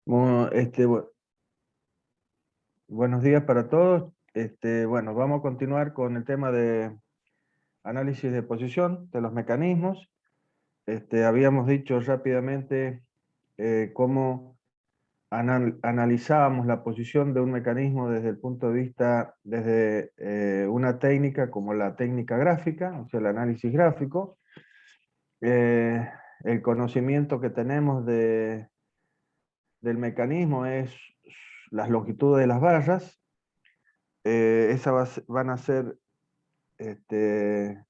Bueno, buenos días para todos. Bueno, vamos a continuar con el tema de análisis de posición de los mecanismos. Habíamos dicho rápidamente cómo analizábamos la posición de un mecanismo desde el punto de vista, desde una técnica como la técnica gráfica, o sea, el análisis gráfico. El conocimiento que tenemos del mecanismo es las longitudes de las barras. Esas van a ser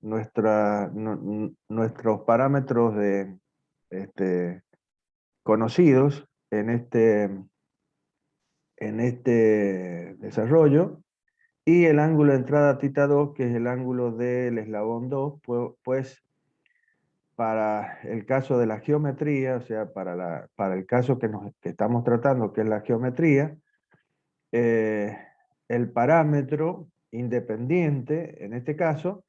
nuestros parámetros conocidos en este desarrollo. Y el ángulo de entrada θ2, que es el ángulo del eslabón 2, pues para el caso de la geometría, o sea, para el caso que estamos tratando, que es la geometría, el parámetro independiente, en este caso,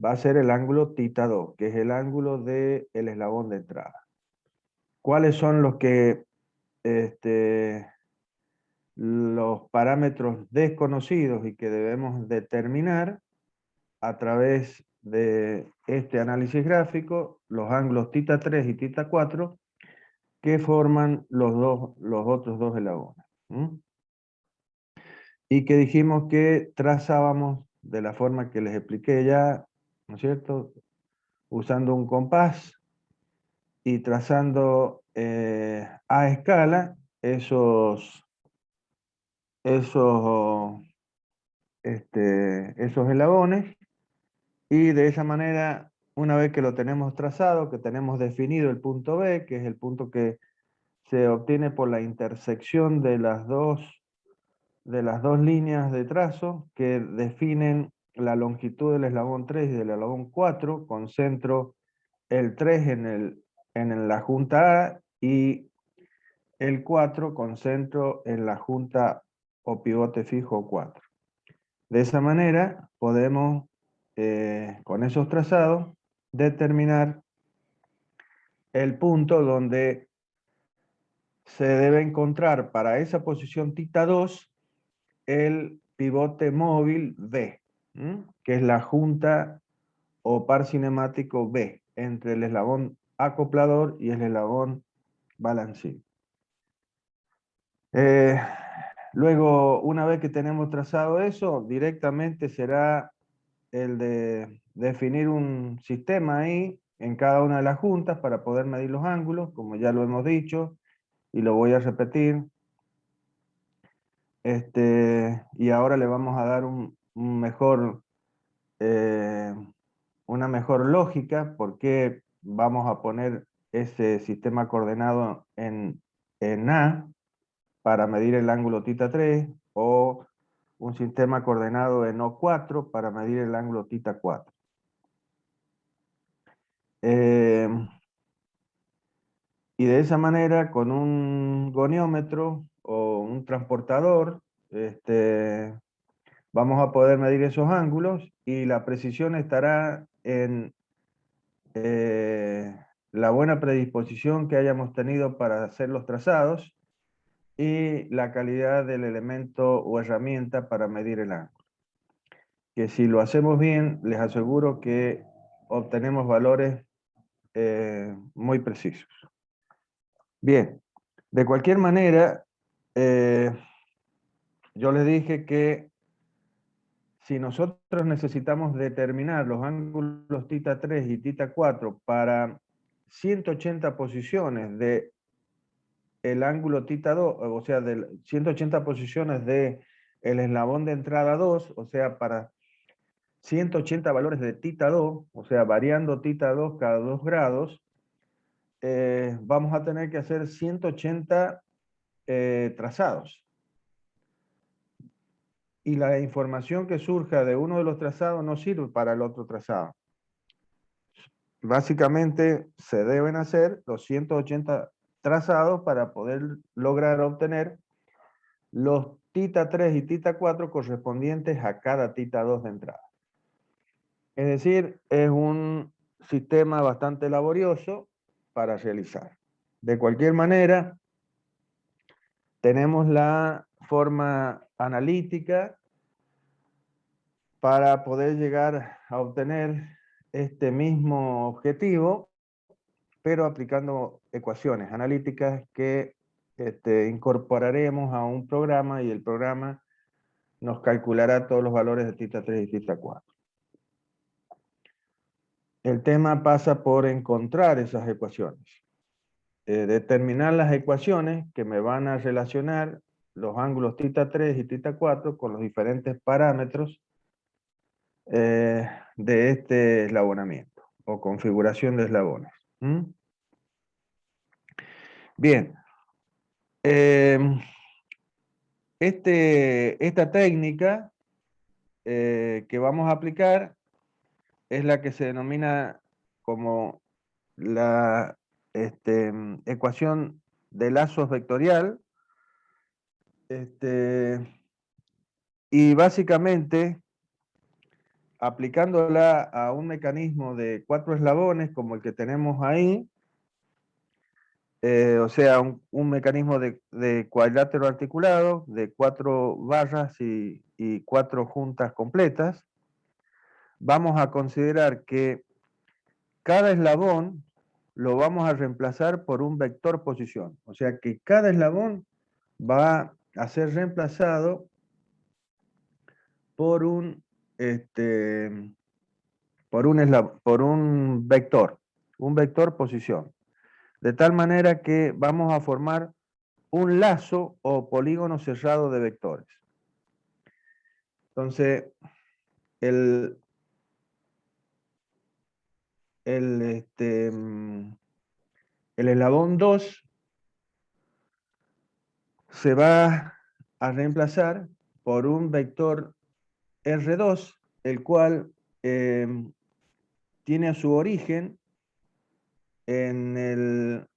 va a ser el ángulo θ2, que es el ángulo del eslabón de entrada. ¿Cuáles son los parámetros desconocidos y que debemos determinar a través de este análisis gráfico? Los ángulos θ3 y θ4, que forman los otros dos eslabones. Y que dijimos que trazábamos de la forma que les expliqué ya, ¿no es cierto? Usando un compás y trazando a escala esos, esos eslabones, y de esa manera, una vez que lo tenemos trazado, que tenemos definido el punto B, que es el punto que se obtiene por la intersección de las dos líneas de trazo que definen la longitud del eslabón 3 y del eslabón 4, con centro el 3 en la junta A y el 4 con centro en la junta o pivote fijo 4. De esa manera podemos, con esos trazados, determinar el punto donde se debe encontrar para esa posición θ2 el pivote móvil B, que es la junta o par cinemático B, entre el eslabón acoplador y el eslabón balancín. Luego, una vez que tenemos trazado eso, directamente será el de definir un sistema ahí en cada una de las juntas para poder medir los ángulos, como ya lo hemos dicho, y lo voy a repetir. Y ahora le vamos a dar una mejor lógica, porque vamos a poner ese sistema coordenado en A para medir el ángulo θ3, o un sistema coordenado en O4 para medir el ángulo θ4. Y de esa manera, con un goniómetro o un transportador, vamos a poder medir esos ángulos, y la precisión estará en la buena predisposición que hayamos tenido para hacer los trazados y la calidad del elemento o herramienta para medir el ángulo. Que si lo hacemos bien, les aseguro que obtenemos valores muy precisos. Bien, de cualquier manera, yo les dije que si nosotros necesitamos determinar los ángulos θ3 y θ4 para 180 posiciones de el ángulo θ2, o sea, de 180 posiciones de el eslabón de entrada 2, o sea, para 180 valores de θ2, o sea, variando θ2 cada 2 grados, vamos a tener que hacer 180 trazados. Y la información que surja de uno de los trazados no sirve para el otro trazado. Básicamente se deben hacer los 180 trazados para poder lograr obtener los θ3 y θ4 correspondientes a cada θ2 de entrada. Es decir, es un sistema bastante laborioso para realizar. De cualquier manera, tenemos la forma analítica para poder llegar a obtener este mismo objetivo, pero aplicando ecuaciones analíticas que incorporaremos a un programa, y el programa nos calculará todos los valores de θ 3 y θ 4. El tema pasa por encontrar esas ecuaciones, determinar las ecuaciones que me van a relacionar los ángulos θ 3 y θ 4 con los diferentes parámetros de este eslabonamiento o configuración de eslabones. Bien. Esta técnica que vamos a aplicar es la que se denomina como la ecuación de lazos vectorial. Y básicamente, aplicándola a un mecanismo de 4 eslabones como el que tenemos ahí, o sea, un mecanismo de cuadrilátero articulado, de 4 barras y 4 juntas completas, vamos a considerar que cada eslabón lo vamos a reemplazar por un vector posición. O sea que cada eslabón va a ser reemplazado por un vector posición. De tal manera que vamos a formar un lazo o polígono cerrado de vectores. Entonces, el eslabón 2 se va a reemplazar por un vector R2, el cual tiene su origen en el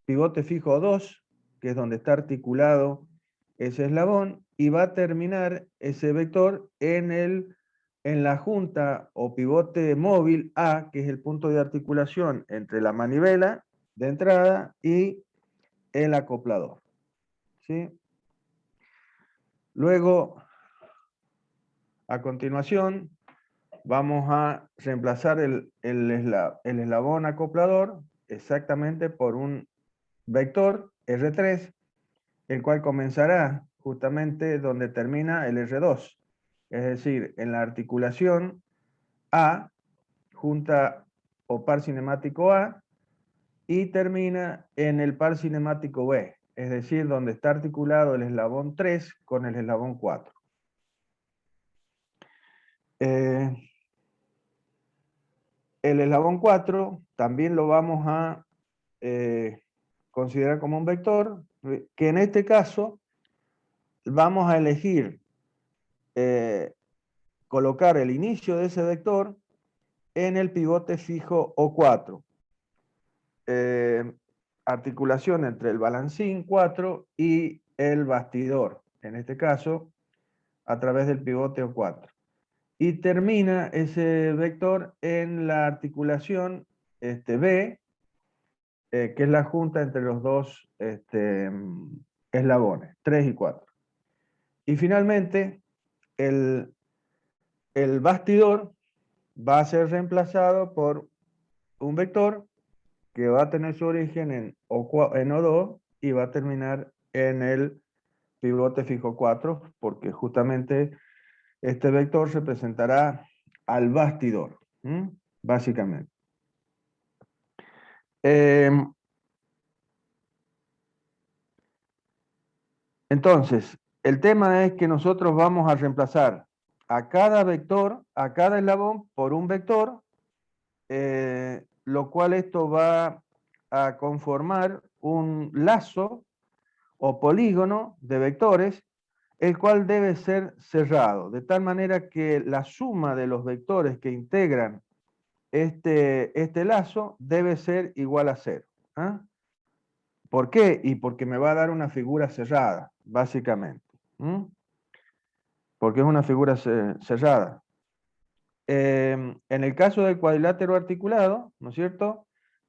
pivote fijo 2, que es donde está articulado ese eslabón, y va a terminar ese vector en la junta o pivote móvil A, que es el punto de articulación entre la manivela de entrada y el acoplador. ¿Sí? Luego, a continuación, vamos a reemplazar el eslabón acoplador exactamente por un vector R3, el cual comenzará justamente donde termina el R2, es decir, en la articulación A, junta o par cinemático A, y termina en el par cinemático B, es decir, donde está articulado el eslabón 3 con el eslabón 4. El eslabón 4 también lo vamos a considerar como un vector, que en este caso vamos a elegir colocar el inicio de ese vector en el pivote fijo O4. Articulación entre el balancín 4 y el bastidor, en este caso, a través del pivote O4. Y termina ese vector en la articulación B, que es la junta entre los dos eslabones, 3 y 4. Y finalmente, el bastidor va a ser reemplazado por un vector que va a tener su origen en O2 y va a terminar en el pivote fijo 4, porque justamente este vector representará al bastidor, básicamente. Entonces, el tema es que nosotros vamos a reemplazar a cada vector, a cada eslabón, por un vector, lo cual esto va a conformar un lazo o polígono de vectores, el cual debe ser cerrado, de tal manera que la suma de los vectores que integran este lazo debe ser igual a 0. ¿Ah? ¿Por qué? Y porque me va a dar una figura cerrada, básicamente. Porque es una figura cerrada. En el caso del cuadrilátero articulado, ¿no es cierto?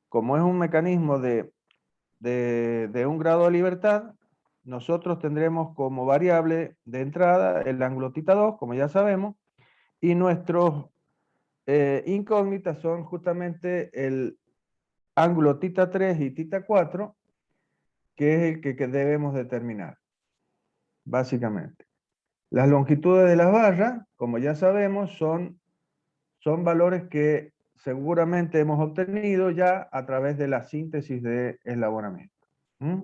Como es un mecanismo de un grado de libertad, nosotros tendremos como variable de entrada el ángulo θ2, como ya sabemos, y nuestros incógnitas son justamente el ángulo θ3 y θ4, que es el que debemos determinar, básicamente. Las longitudes de las barras, como ya sabemos, son valores que seguramente hemos obtenido ya a través de la síntesis de eslabonamiento. ¿Mm?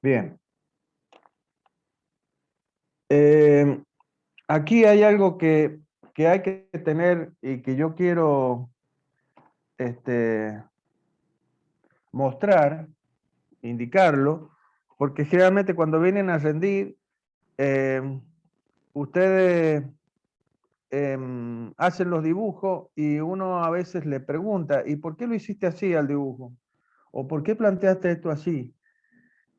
Bien. Aquí hay algo que hay que tener y que yo quiero mostrar, indicarlo, porque generalmente cuando vienen a rendir, ustedes hacen los dibujos y uno a veces le pregunta, ¿y por qué lo hiciste así al dibujo? ¿O por qué planteaste esto así?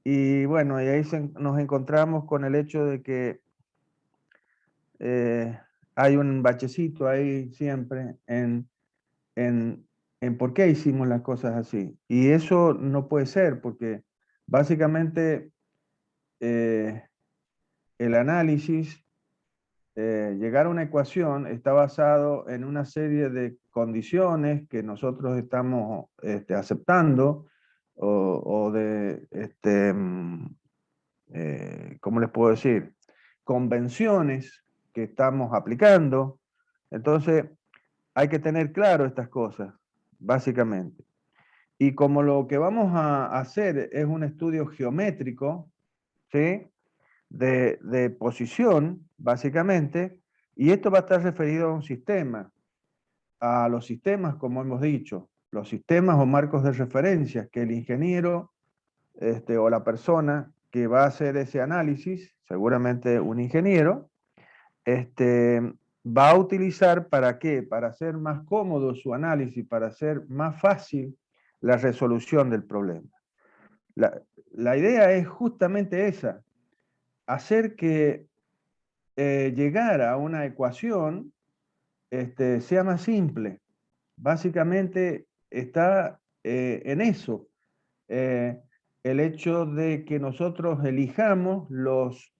Y bueno, y ahí nos encontramos con el hecho de que hay un bachecito ahí siempre en por qué hicimos las cosas así. Y eso no puede ser, porque básicamente el análisis, llegar a una ecuación está basado en una serie de condiciones que nosotros estamos aceptando o de, ¿cómo les puedo decir? Convenciones que estamos aplicando. Entonces, hay que tener claro estas cosas, básicamente. Y como lo que vamos a hacer es un estudio geométrico, ¿sí? De posición, básicamente, y esto va a estar referido a un sistema, a los sistemas, como hemos dicho, los sistemas o marcos de referencia que el ingeniero o la persona que va a hacer ese análisis, seguramente un ingeniero, va a utilizar ¿para qué? Para hacer más cómodo su análisis, para hacer más fácil la resolución del problema. La idea es justamente esa, hacer que llegar a una ecuación sea más simple. Básicamente está en eso. El hecho de que nosotros elijamos los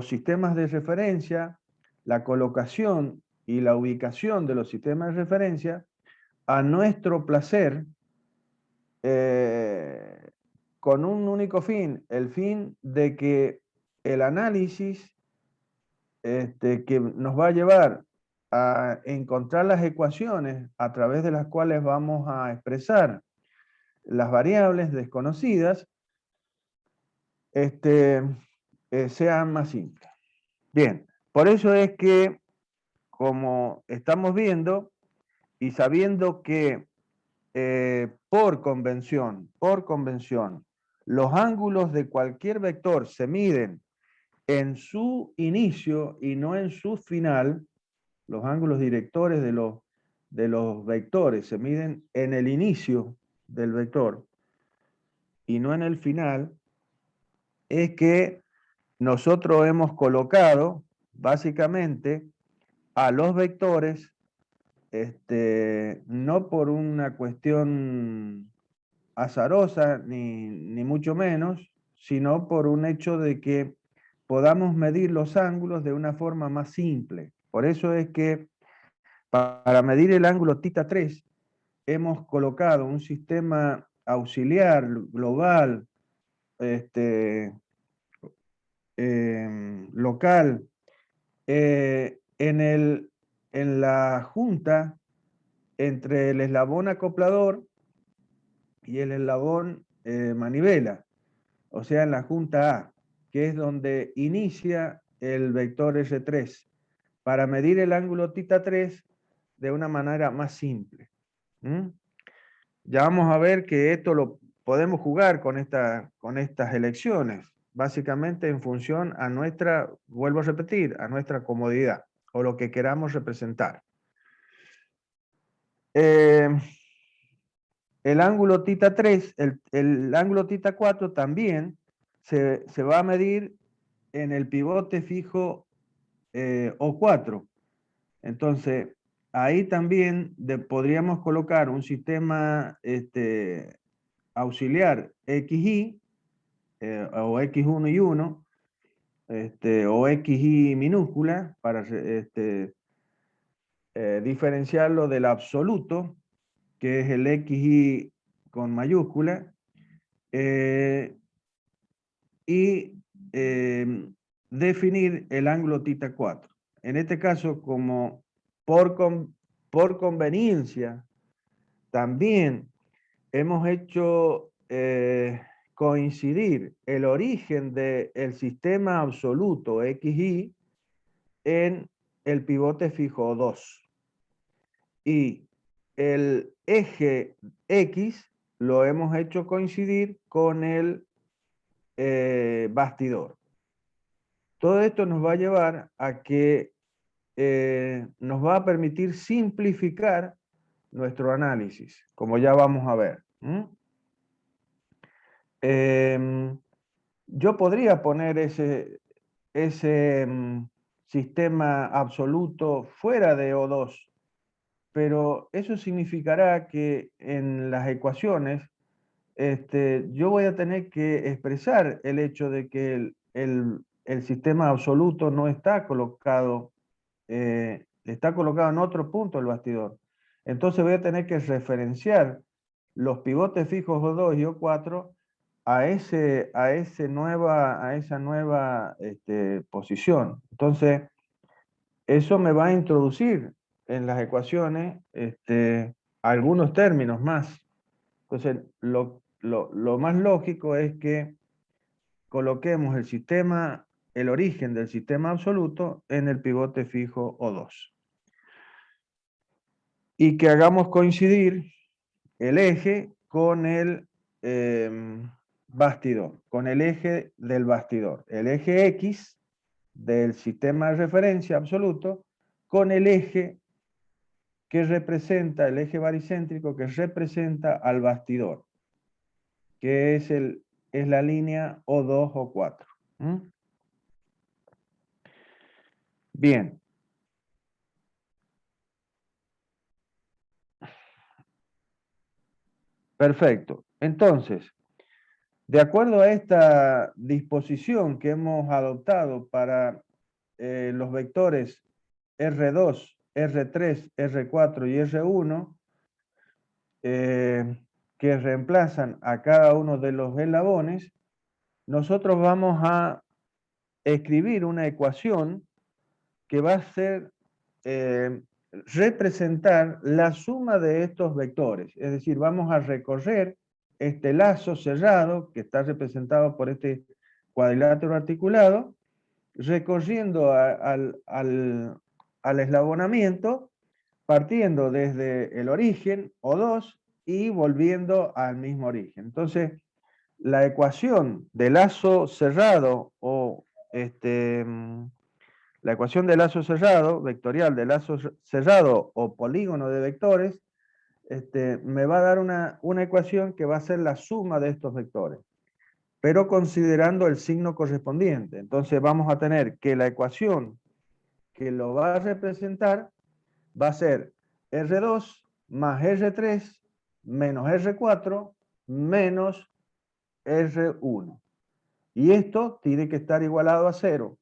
sistemas de referencia, la colocación y la ubicación de los sistemas de referencia a nuestro placer, con un único fin, el fin de que el análisis que nos va a llevar a encontrar las ecuaciones a través de las cuales vamos a expresar las variables desconocidas, sean más simples. Bien, por eso es que, como estamos viendo, y sabiendo que por convención, los ángulos de cualquier vector se miden en su inicio y no en su final, los ángulos directores de los vectores se miden en el inicio del vector y no en el final, es que nosotros hemos colocado básicamente a los vectores no por una cuestión azarosa, ni mucho menos, sino por un hecho de que podamos medir los ángulos de una forma más simple. Por eso es que para medir el ángulo θ3 hemos colocado un sistema auxiliar global, local, en la junta entre el eslabón acoplador y el eslabón manivela, o sea, en la junta A, que es donde inicia el vector R3, para medir el ángulo θ3 de una manera más simple. ¿Mm? Ya vamos a ver que esto lo podemos jugar con estas elecciones, básicamente en función a nuestra, vuelvo a repetir, a nuestra comodidad o lo que queramos representar. El ángulo θ3, el ángulo θ4 también se va a medir en el pivote fijo O4. Entonces, ahí también podríamos colocar un sistema auxiliar XY o X1 y 1, o XY minúscula, para diferenciarlo del absoluto, que es el XY con mayúscula, y definir el ángulo θ 4. En este caso, como por conveniencia, también hemos hecho coincidir el origen del sistema absoluto XY en el pivote fijo 2. Y el eje X lo hemos hecho coincidir con el bastidor. Todo esto nos va a llevar a que nos va a permitir simplificar nuestro análisis, como ya vamos a ver. Yo podría poner ese sistema absoluto fuera de O2, pero eso significará que en las ecuaciones yo voy a tener que expresar el hecho de que el sistema absoluto no está colocado, está colocado en otro punto del bastidor. Entonces voy a tener que referenciar los pivotes fijos O2 y O4 a esa nueva posición. Entonces, eso me va a introducir en las ecuaciones algunos términos más. Entonces, lo más lógico es que coloquemos el origen del sistema absoluto en el pivote fijo O2. Y que hagamos coincidir el eje con el bastidor, con el eje del bastidor. El eje X del sistema de referencia absoluto con el eje que representa, el eje baricéntrico que representa al bastidor, que es la línea O2 o 4. Bien. Perfecto. Entonces, de acuerdo a esta disposición que hemos adoptado para los vectores R2, R3, R4 y R1, que reemplazan a cada uno de los eslabones, nosotros vamos a escribir una ecuación que va a ser representar la suma de estos vectores. Es decir, vamos a recorrer este lazo cerrado que está representado por este cuadrilátero articulado, recorriendo al eslabonamiento, partiendo desde el origen O2 y volviendo al mismo origen. Entonces, la ecuación de lazo cerrado o la ecuación de lazo cerrado, vectorial de lazo cerrado o polígono de vectores, me va a dar una ecuación que va a ser la suma de estos vectores, pero considerando el signo correspondiente. Entonces vamos a tener que la ecuación que lo va a representar va a ser R2 más R3 menos R4 menos R1. Y esto tiene que estar igualado a 0,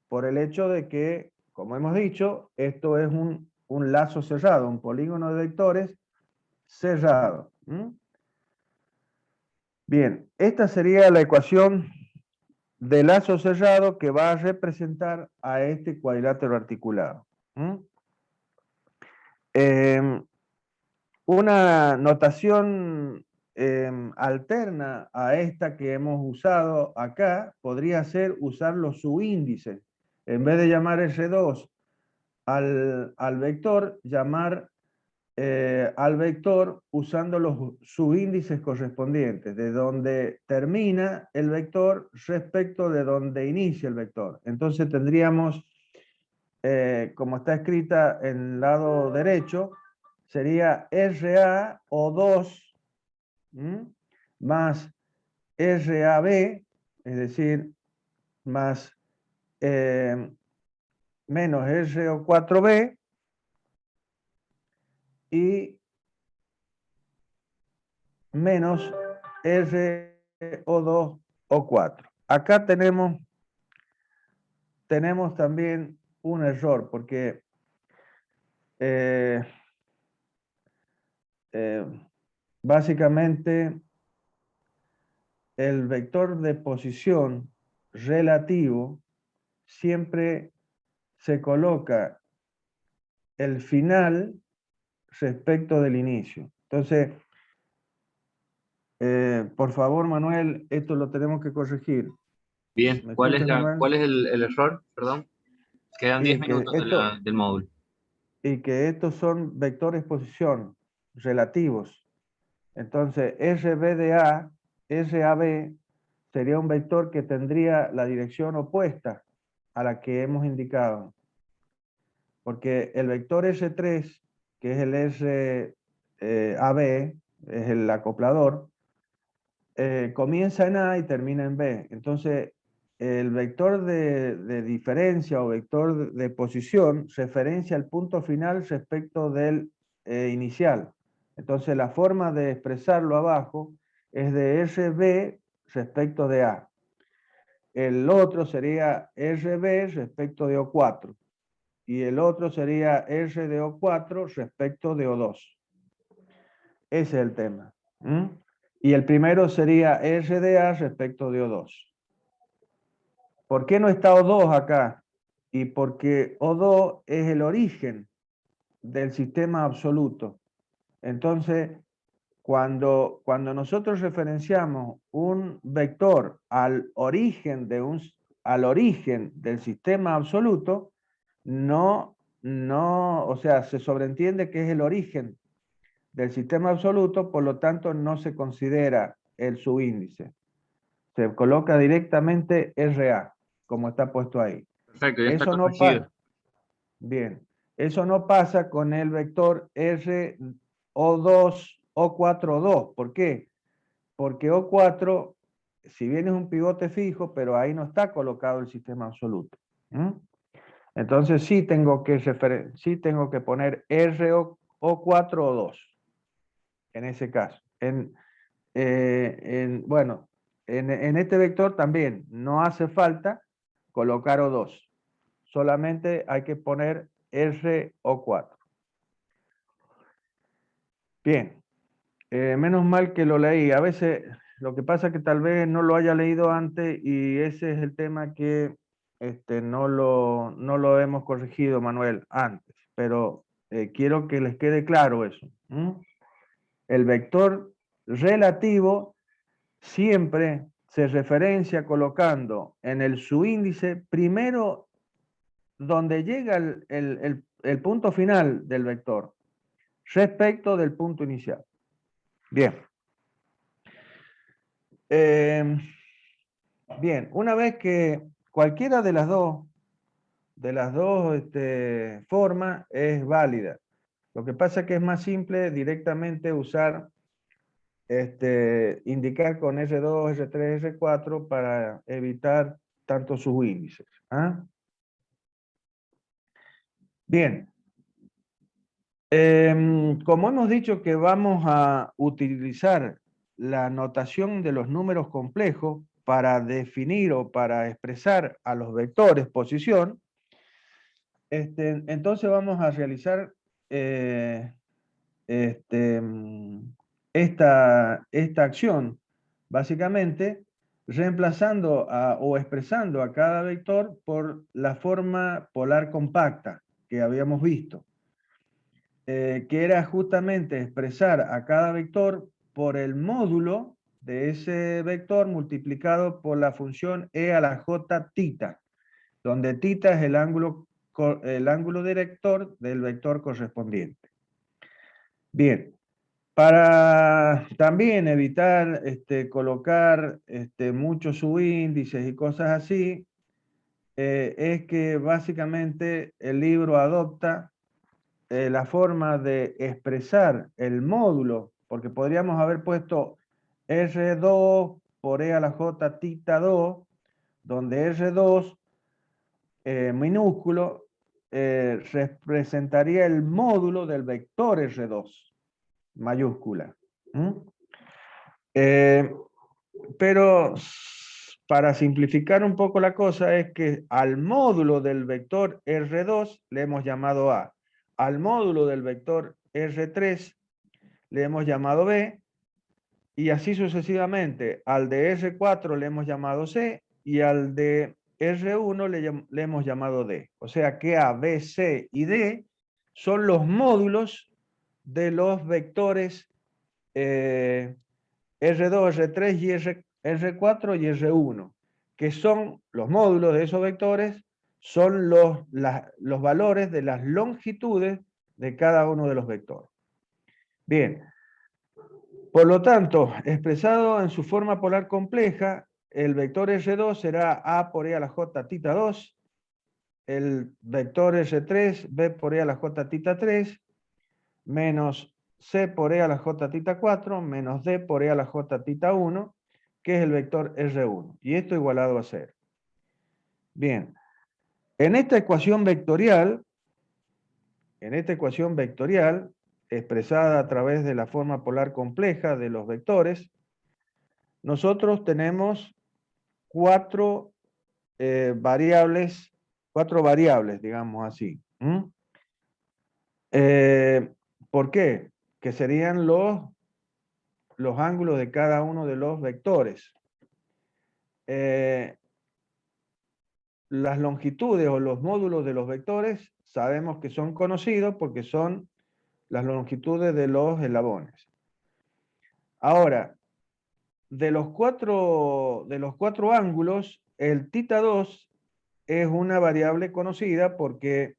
por el hecho de que, como hemos dicho, esto es un lazo cerrado, un polígono de vectores cerrado. Bien, esta sería la ecuación de lazo cerrado que va a representar a este cuadrilátero articulado. Una notación alterna a esta que hemos usado acá podría ser usar los subíndices. En vez de llamar R2 al vector, llamar al vector usando los subíndices correspondientes, de donde termina el vector respecto de donde inicia el vector. Entonces tendríamos, como está escrita en el lado derecho, sería RA o 2 más RAB, es decir, más menos RO4B y menos RO2 O4. Acá tenemos también un error, porque básicamente el vector de posición relativo siempre se coloca el final respecto del inicio. Entonces, por favor, Manuel, esto lo tenemos que corregir. Bien, ¿Me escuchas, Manuel? cuál es el error? Perdón. Quedan 10 Y que minutos del módulo. estos son vectores posición relativos. Entonces, RB de A, RAB sería un vector que tendría la dirección opuesta a la que hemos indicado. Porque el vector S3, que es el SAB, es el acoplador, comienza en A y termina en B. Entonces, el vector de diferencia o vector de posición referencia al punto final respecto del inicial. Entonces, la forma de expresarlo abajo es de RB respecto de A. El otro sería RB respecto de O4. Y el otro sería R de O4 respecto de O2. Ese es el tema. Y el primero sería R de A respecto de O2. ¿Por qué no está O2 acá? Y porque O2 es el origen del sistema absoluto. Entonces, cuando nosotros referenciamos un vector al origen del sistema absoluto, o sea, se sobreentiende que es el origen del sistema absoluto, por lo tanto no se considera el subíndice. Se coloca directamente RA, como está puesto ahí. Perfecto, ya está Eso no corregido. pasa. Bien. Eso no pasa con el vector R O2, O4, O2. ¿Por qué? Porque O4, si bien es un pivote fijo, pero ahí no está colocado el sistema absoluto. Entonces sí tengo que poner R O4, O2 en ese caso. Bueno, en este vector también no hace falta colocar O2. Solamente hay que poner R O4. Bien, menos mal que lo leí. A veces lo que pasa es que tal vez no lo haya leído antes y ese es el tema que no lo hemos corregido, Manuel, antes. Pero quiero que les quede claro eso. El vector relativo siempre se referencia colocando en el subíndice primero donde llega el punto final del vector respecto del punto inicial. Bien. Bien, una vez que cualquiera de las dos formas es válida. Lo que pasa es que es más simple directamente usar, indicar con R2, R3, R4 para evitar tantos subíndices. Bien. Como hemos dicho que vamos a utilizar la notación de los números complejos para definir o para expresar a los vectores posición, entonces vamos a realizar esta acción, básicamente reemplazando o expresando a cada vector por la forma polar compacta que habíamos visto. Que era justamente expresar a cada vector por el módulo de ese vector multiplicado por la función e a la j tita, donde tita es el ángulo director del vector correspondiente. Bien, para también evitar colocar muchos subíndices y cosas así, es que básicamente el libro adopta la forma de expresar el módulo, porque podríamos haber puesto R2 por E a la J tita 2, donde R2 minúsculo representaría el módulo del vector R2 mayúscula. Pero para simplificar un poco la cosa, es que al módulo del vector R2 le hemos llamado A. Al módulo del vector R3 le hemos llamado B. Y así sucesivamente. Al de R4 le hemos llamado C. Y al de R1 le hemos llamado D. O sea que A, B, C y D son los módulos de los vectores R2, R3 y R4 y R1, que son los módulos de esos vectores, son los valores de las longitudes de cada uno de los vectores. Bien, por lo tanto, expresado en su forma polar compleja, el vector R2 será A por E a la J tita 2, el vector R3, B por E a la J tita 3, menos C por E a la J tita 4, menos D por E a la J tita 1, que es el vector R1. Y esto igualado a 0. Bien, en esta ecuación vectorial, expresada a través de la forma polar compleja de los vectores, nosotros tenemos cuatro variables, digamos así. ¿Por qué? Que serían los ángulos de cada uno de los vectores. Las longitudes o los módulos de los vectores sabemos que son conocidos porque son las longitudes de los eslabones. Ahora, de los cuatro ángulos, el tita 2 es una variable conocida porque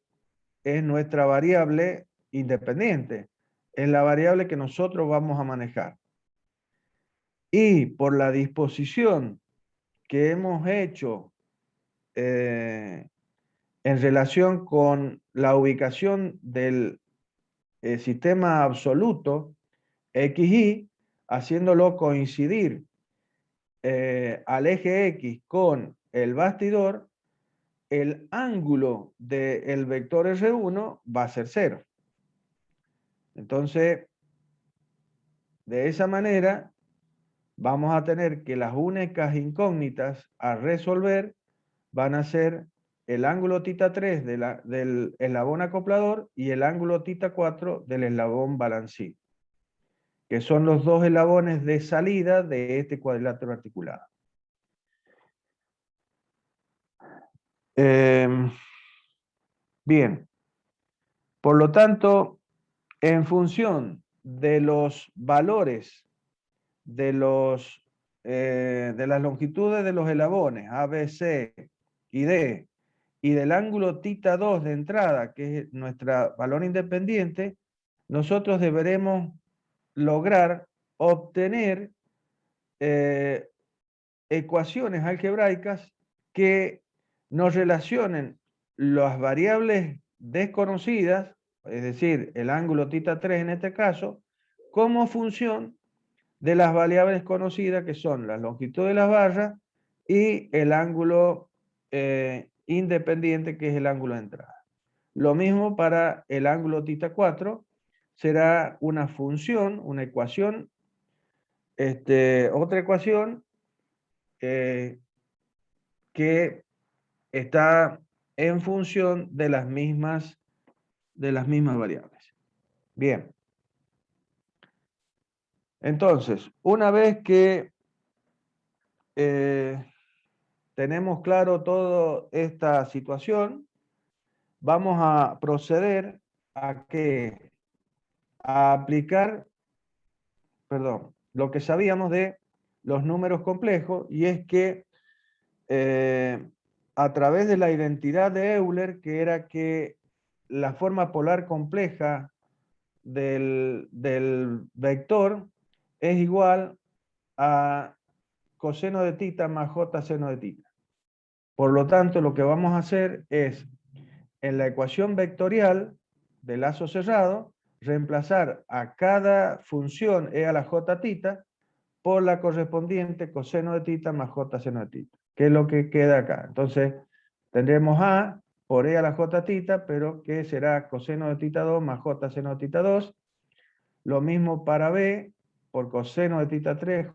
es nuestra variable independiente. Es la variable que nosotros vamos a manejar. Y por la disposición que hemos hecho en relación con la ubicación del sistema absoluto XY, haciéndolo coincidir al eje X con el bastidor, el ángulo del vector R1 va a ser 0. Entonces, de esa manera, vamos a tener que las únicas incógnitas a resolver van a ser el ángulo tita 3 del eslabón acoplador y el ángulo tita 4 del eslabón balancí, que son los dos eslabones de salida de este cuadrilátero articulado. Bien, por lo tanto, en función de los valores de las longitudes de los eslabones A, B, C y D, y del ángulo tita 2 de entrada, que es nuestro valor independiente, nosotros deberemos lograr obtener ecuaciones algebraicas que nos relacionen las variables desconocidas, es decir, el ángulo tita 3 en este caso, como función de las variables conocidas que son la longitud de las barras y el ángulo independiente, que es el ángulo de entrada. Lo mismo para el ángulo tita 4, será una función, una ecuación, otra ecuación que está en función de las mismas variables. Bien. Entonces, una vez que tenemos claro toda esta situación, vamos a proceder a aplicar, lo que sabíamos de los números complejos, y es que a través de la identidad de Euler, que era que la forma polar compleja del vector es igual a coseno de tita más j seno de tita. Por lo tanto, lo que vamos a hacer es, en la ecuación vectorial del lazo cerrado, reemplazar a cada función e a la j tita por la correspondiente coseno de tita más j seno de tita, que es lo que queda acá. Entonces, tendremos a por e a la j tita, pero que será coseno de tita 2 más j seno de tita 2. Lo mismo para b, por coseno de tita 3,